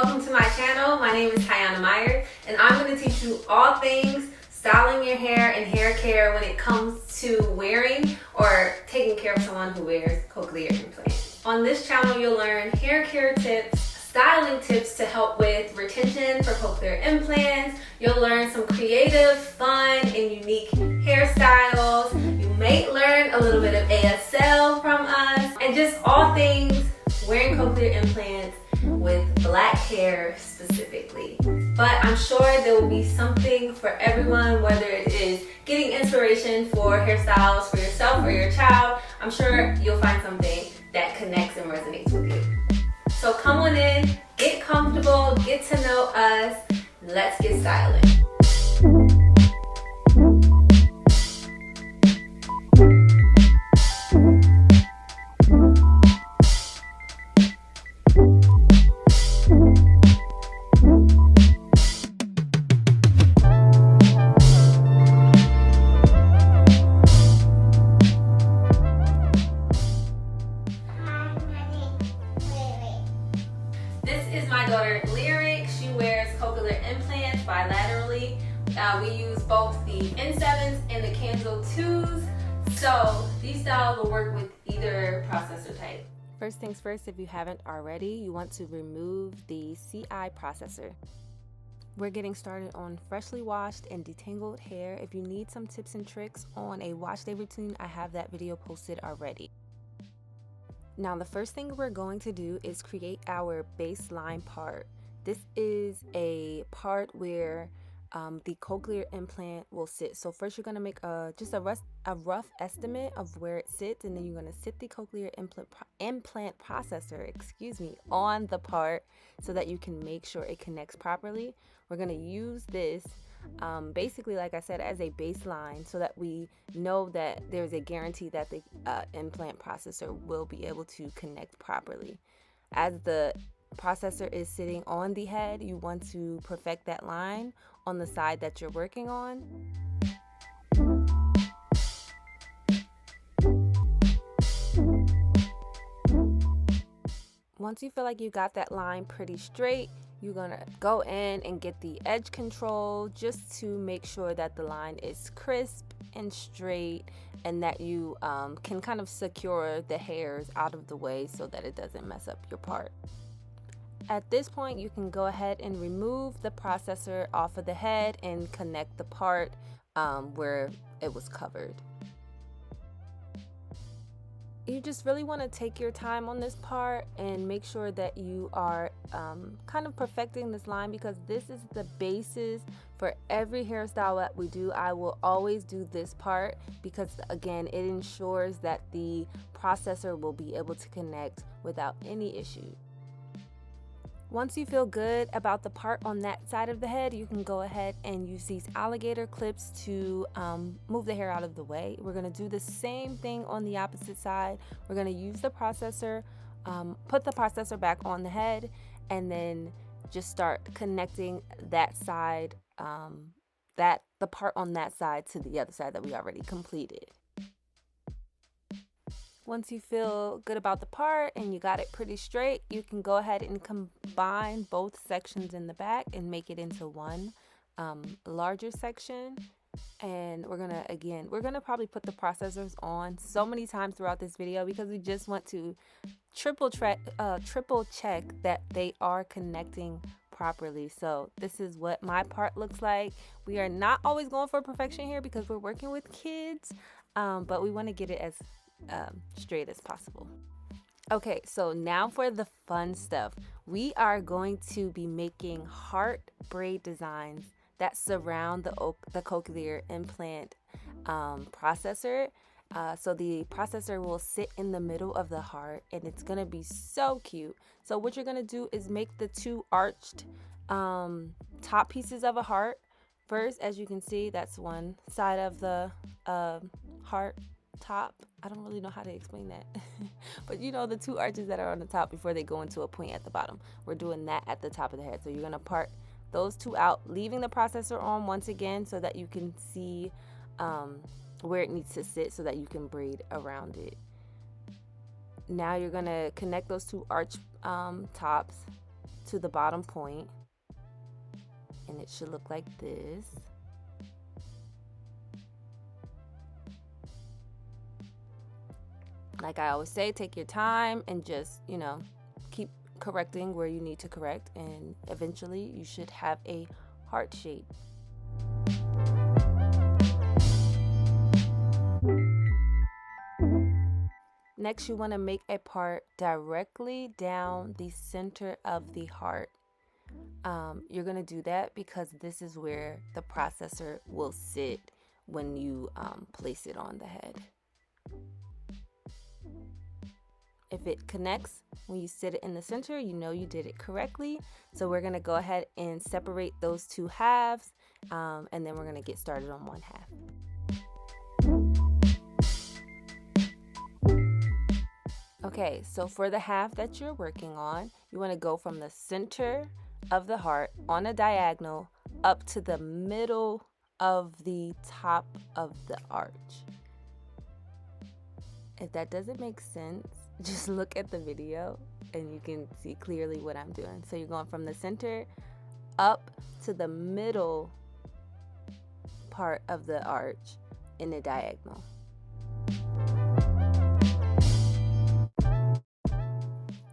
welcome to my channel. My name is Tiana Meyer, and I'm going to teach you all things styling your hair and hair care when it comes to wearing or taking care of someone who wears cochlear implants. On this channel, you'll learn hair care tips, styling tips to help with retention for cochlear implants. You'll learn some creative, fun, and unique hairstyles. You may learn a little bit of ASL from us, and just all things wearing cochlear implants with black hair specifically. But I'm sure there will be something for everyone, whether it is getting inspiration for hairstyles for yourself or your child. I'm sure you'll find something that connects and resonates with you. So come on in, get comfortable, get to know us. Let's get styling. This is my daughter Lyric. She wears cochlear implants bilaterally. We use both the N7s and the Kanzo 2s. So these styles will work with either processor type. First things first, if you haven't already, you want to remove the CI processor. We're getting started on freshly washed and detangled hair. If you need some tips and tricks on a wash day routine, I have that video posted already. Now, the first thing we're going to do is create our baseline part. This is a part where the cochlear implant will sit. So first you're going to make just a rough estimate of where it sits, and then you're going to sit the cochlear implant processor, on the part so that you can make sure it connects properly. We're going to use this basically, like I said, as a baseline so that we know that there's a guarantee that the implant processor will be able to connect properly. As the processor is sitting on the head, you want to perfect that line on the side that you're working on. Once you feel like you got that line pretty straight, you're gonna go in and get the edge control just to make sure that the line is crisp and straight, and that you can kind of secure the hairs out of the way so that it doesn't mess up your part. At this point, you can go ahead and remove the processor off of the head and connect the part where it was covered. You just really want to take your time on this part and make sure that you are kind of perfecting this line, because this is the basis for every hairstyle that we do. I will always do this part because, again, it ensures that the processor will be able to connect without any issue. Once you feel good about the part on that side of the head, you can go ahead and use these alligator clips to move the hair out of the way. We're going to do the same thing on the opposite side. We're going to use the processor, put the processor back on the head, and then just start connecting that side, the part on that side to the other side that we already completed. Once you feel good about the part and you got it pretty straight, you can go ahead and combine both sections in the back and make it into one larger section. And we're gonna probably put the processors on so many times throughout this video because we just want to triple check that they are connecting properly. So this is what my part looks like. We are not always going for perfection here because we're working with kids, but we want to get it as straight as possible. Okay, so now for the fun stuff. We are going to be making heart braid designs that surround the cochlear implant processor. So the processor will sit in the middle of the heart, and it's gonna be so cute. So what you're gonna do is make the two arched top pieces of a heart. First, as you can see, that's one side of the heart top. I don't really know how to explain that. But you know, the two arches that are on the top before they go into a point at the bottom. We're doing that at the top of the head. So you're going to part those two out, leaving the processor on once again so that you can see where it needs to sit so that you can braid around it. Now you're going to connect those two arch tops to the bottom point, and it should look like this. Like I always say, take your time and just, keep correcting where you need to correct, and eventually you should have a heart shape. Next, you want to make a part directly down the center of the heart. You're going to do that because this is where the processor will sit when you place it on the head. If it connects when you sit it in the center, you know you did it correctly. So we're going to go ahead and separate those two halves, and then we're going to get started on one half. Okay, so for the half that you're working on, you want to go from the center of the heart on a diagonal up to the middle of the top of the arch. If that doesn't make sense, just look at the video and you can see clearly what I'm doing. So you're going from the center up to the middle part of the arch in a diagonal.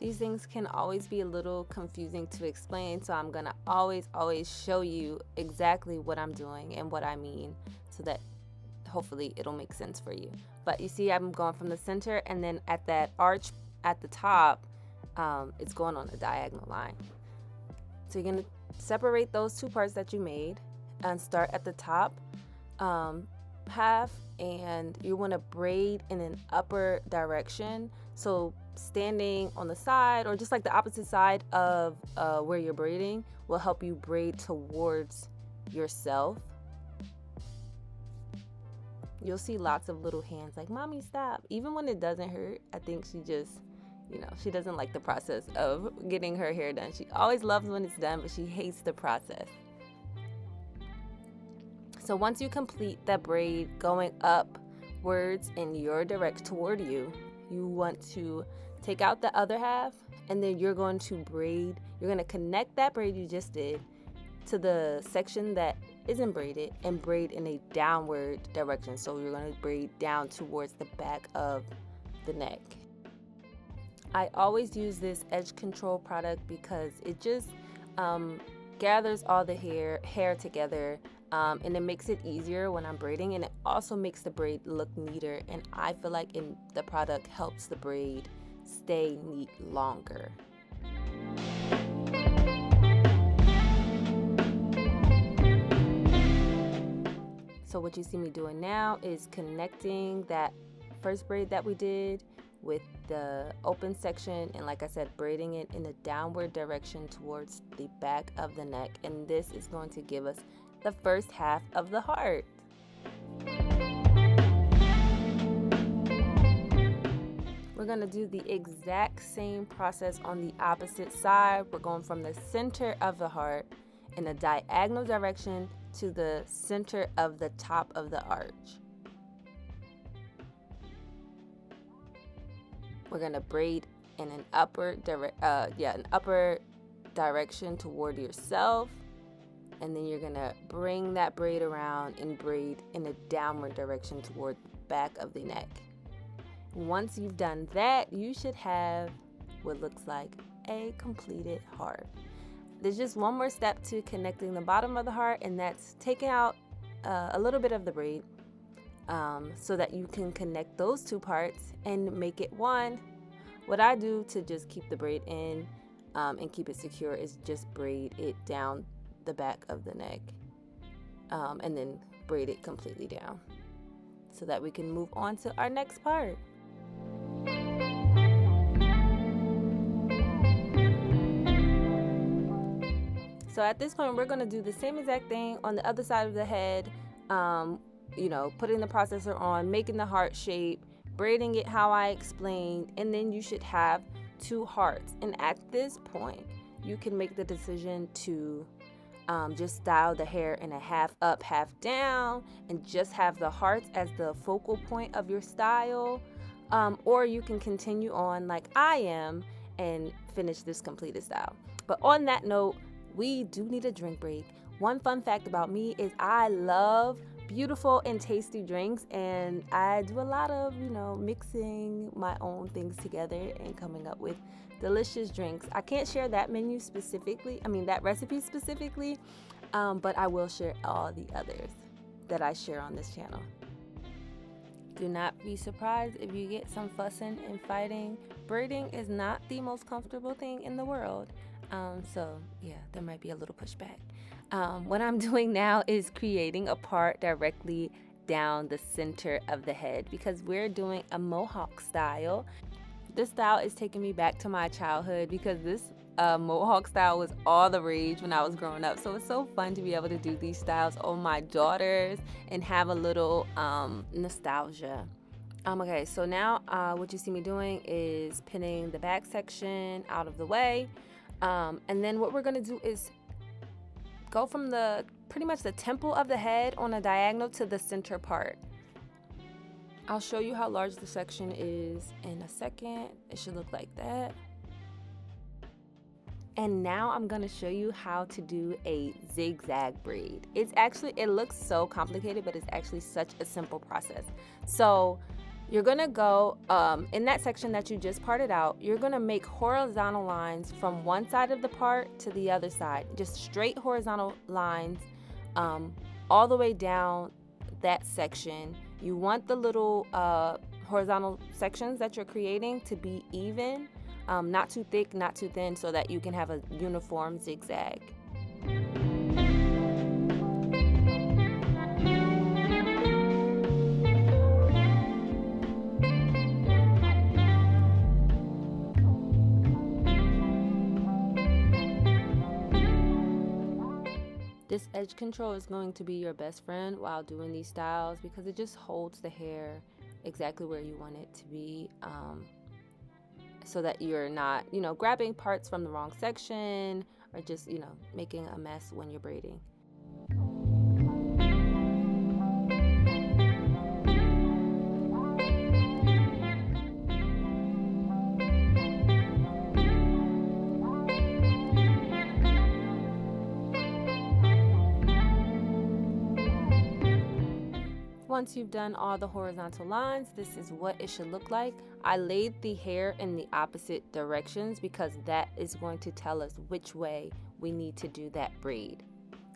These things can always be a little confusing to explain, so I'm gonna always show you exactly what I'm doing and what I mean, so that hopefully it'll make sense for you. But you see, I'm going from the center, and then at that arch at the top, it's going on a diagonal line. So you're gonna separate those two parts that you made and start at the top half, and you want to braid in an upper direction. So standing on the side, or just like the opposite side of where you're braiding, will help you braid towards yourself. You'll see lots of little hands like, "Mommy, stop." Even when it doesn't hurt, I think she just, she doesn't like the process of getting her hair done. She always loves when it's done, but she hates the process. So once you complete that braid going upwards in your direction toward you, you want to take out the other half, and then you're going to braid. You're going to connect that braid you just did to the section that isn't braided and braid in a downward direction. So you're going to braid down towards the back of the neck. I always use this edge control product because it just gathers all the hair together, and it makes it easier when I'm braiding, and it also makes the braid look neater, and I feel like the product helps the braid stay neat longer. So what you see me doing now is connecting that first braid that we did with the open section, and like I said, braiding it in a downward direction towards the back of the neck, and this is going to give us the first half of the heart. We're going to do the exact same process on the opposite side. We're going from the center of the heart in a diagonal direction to the center of the top of the arch. We're going to braid in an upper direction toward yourself, and then you're going to bring that braid around and braid in a downward direction toward the back of the neck. Once you've done that, you should have what looks like a completed heart. There's just one more step to connecting the bottom of the heart, and that's taking out a little bit of the braid so that you can connect those two parts and make it one. What I do to just keep the braid in and keep it secure is just braid it down the back of the neck, and then braid it completely down so that we can move on to our next part. So at this point, we're going to do the same exact thing on the other side of the head, putting the processor on, making the heart shape, braiding it how I explained, and then you should have two hearts. And at this point, you can make the decision to just style the hair in a half up, half down, and just have the hearts as the focal point of your style. Or you can continue on like I am and finish this completed style. But on that note, we do need a drink break. One fun fact about me is I love beautiful and tasty drinks, and I do a lot of, mixing my own things together and coming up with delicious drinks. I can't share that that recipe specifically, but I will share all the others that I share on this channel. Do not be surprised if you get some fussing and fighting. Braiding is not the most comfortable thing in the world. So yeah, there might be a little pushback. What I'm doing now is creating a part directly down the center of the head because we're doing a mohawk style. This style is taking me back to my childhood because this mohawk style was all the rage when I was growing up. So it's so fun to be able to do these styles on my daughters and have a little nostalgia. Okay, so now what you see me doing is pinning the back section out of the way. And then what we're gonna do is go from pretty much the temple of the head on a diagonal to the center part. I'll show you how large the section is in a second. It should look like that. And now I'm gonna show you how to do a zigzag braid. It looks so complicated, but it's actually such a simple process. So you're gonna go, in that section that you just parted out, you're gonna make horizontal lines from one side of the part to the other side. Just straight horizontal lines all the way down that section. You want the little horizontal sections that you're creating to be even, not too thick, not too thin, so that you can have a uniform zigzag. This edge control is going to be your best friend while doing these styles because it just holds the hair exactly where you want it to be, so that you're not, grabbing parts from the wrong section or just, making a mess when you're braiding. Once you've done all the horizontal lines, this is what it should look like. I laid the hair in the opposite directions because that is going to tell us which way we need to do that braid.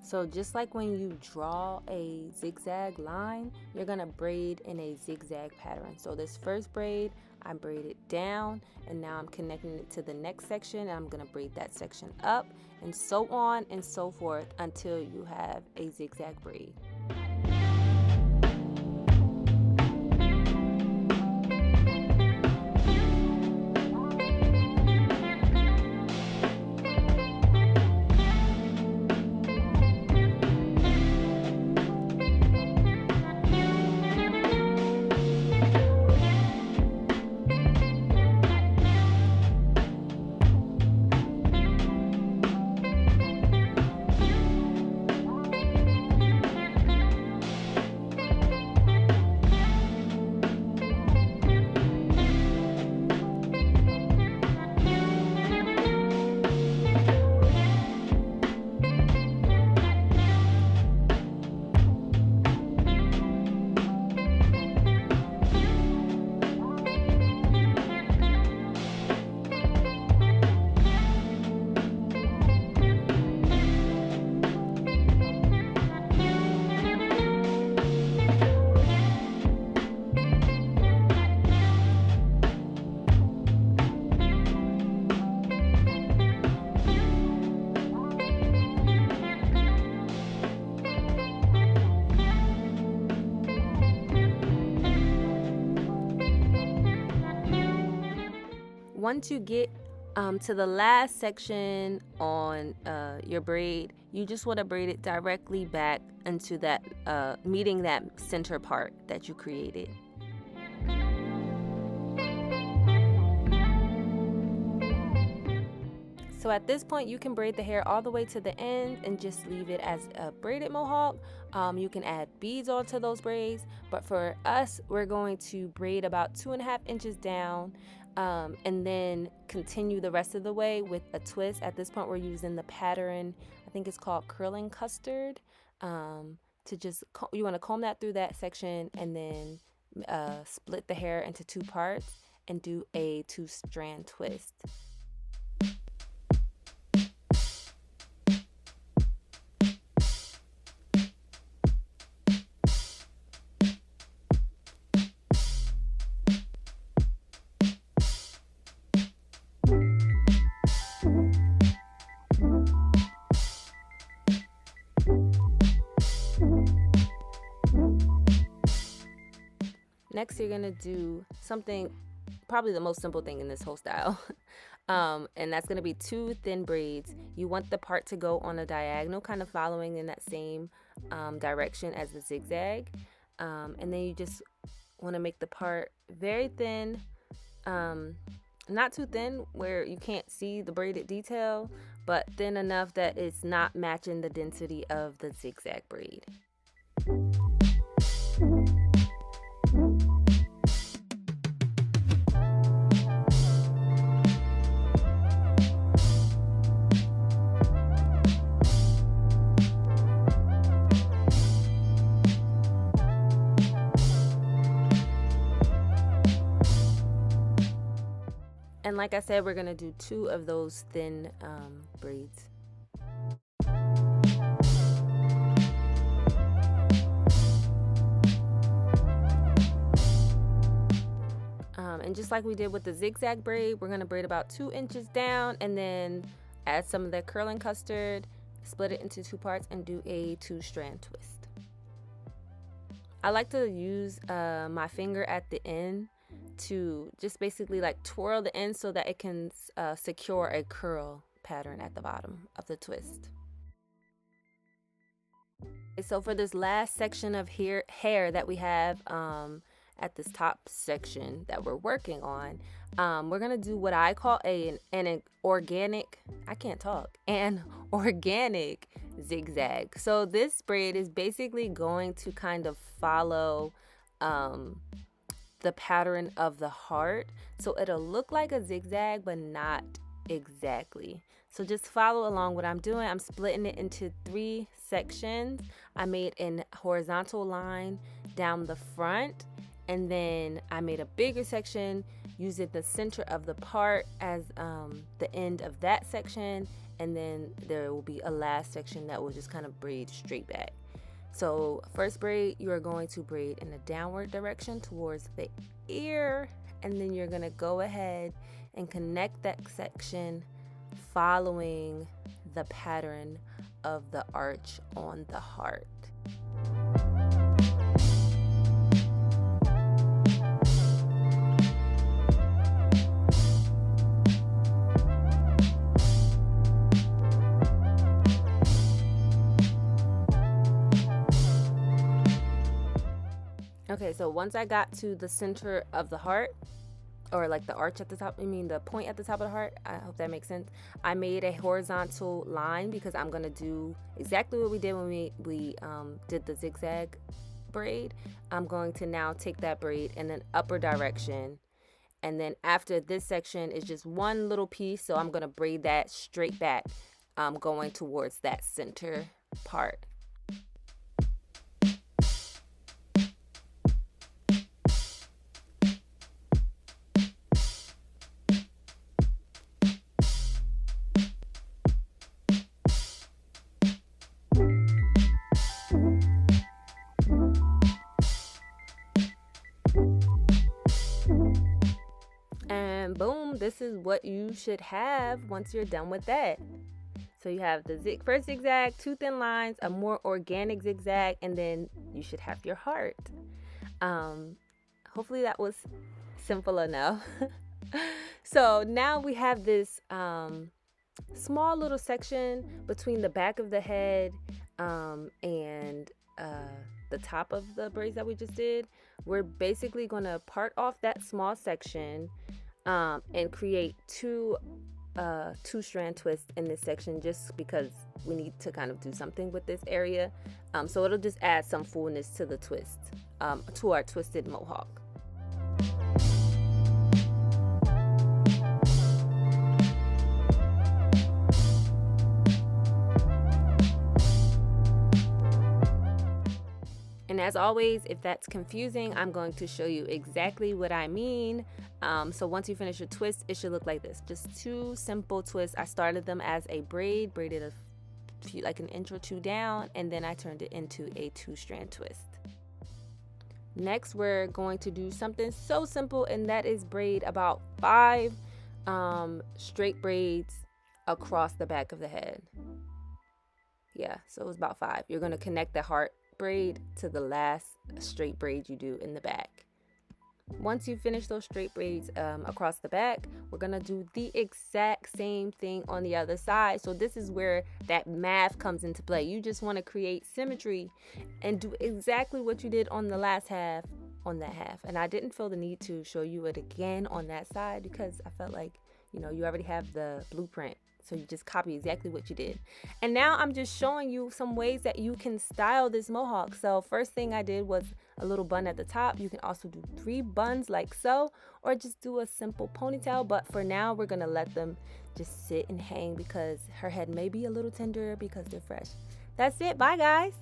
So just like when you draw a zigzag line, you're gonna braid in a zigzag pattern. So this first braid, I braided down, and now I'm connecting it to the next section, and I'm gonna braid that section up, and so on and so forth until you have a zigzag braid. Once you get to the last section on your braid, you just want to braid it directly back into that, meeting that center part that you created. So at this point, you can braid the hair all the way to the end and just leave it as a braided mohawk. You can add beads onto those braids, but for us, we're going to braid about 2.5 inches down and then continue the rest of the way with a twist. At this point, we're using the pattern, I think it's called curling custard, to just, you want to comb that through that section and then split the hair into 2 parts and do a 2-strand twist. Next, you're gonna do something, probably the most simple thing in this whole style. And that's gonna be 2 thin braids. You want the part to go on a diagonal, kind of following in that same direction as the zigzag. And then you just wanna make the part very thin, not too thin where you can't see the braided detail, but thin enough that it's not matching the density of the zigzag braid. And like I said, we're gonna do 2 of those thin braids. And just like we did with the zigzag braid, we're gonna braid about 2 inches down and then add some of that curling custard, split it into 2 parts and do a 2-strand twist. I like to use my finger at the end to just basically like twirl the end so that it can secure a curl pattern at the bottom of the twist. So for this last section of hair that we have at this top section that we're working on, we're gonna do what I call an organic, an organic zigzag. So this braid is basically going to kind of follow the pattern of the heart, so it'll look like a zigzag but not exactly. So just follow along what I'm doing. I'm splitting it into 3 sections. I made a horizontal line down the front, and then I made a bigger section using the center of the part as the end of that section, and then there will be a last section that will just kind of braid straight back. So first braid, you are going to braid in a downward direction towards the ear, and then you're gonna go ahead and connect that section following the pattern of the arch on the heart. Okay, so once I got to the center of the heart, or like the arch at the top, the point at the top of the heart, I hope that makes sense. I made a horizontal line because I'm gonna do exactly what we did when we did the zigzag braid. I'm going to now take that braid in an upper direction, and then after this section is just one little piece, so I'm gonna braid that straight back, going towards that center part. And boom, this is what you should have once you're done with that. So you have the first zigzag, 2 thin lines, a more organic zigzag, and then you should have your heart. Hopefully that was simple enough. So now we have this small little section between the back of the head and the top of the braids that we just did. We're basically going to part off that small section and create 2 2-strand twists in this section, just because we need to kind of do something with this area. So it'll just add some fullness to the twist, to our twisted mohawk. as always, if that's confusing, I'm going to show you exactly what I mean. So once you finish your twist, it should look like this. Just 2 simple twists. I started them as a braided a few, like an inch or 2 down, and then I turned it into a 2-strand twist. Next, we're going to do something so simple, and that is braid about 5 straight braids across the back of the head. Yeah, so it's about 5. You're going to connect the heart braid to the last straight braid you do in the back. Once you finish those straight braids across the back, we're going to do the exact same thing on the other side. So this is where that math comes into play. You just want to create symmetry and do exactly what you did on the last half on that half. And I didn't feel the need to show you it again on that side because I felt like, you know, you already have the blueprint. So you just copy exactly what you did. And now I'm just showing you some ways that you can style this mohawk. So first thing I did was a little bun at the top. You can also do 3 buns like so, or just do a simple ponytail. But for now, we're gonna let them just sit and hang because her head may be a little tender because they're fresh. That's it. Bye, guys.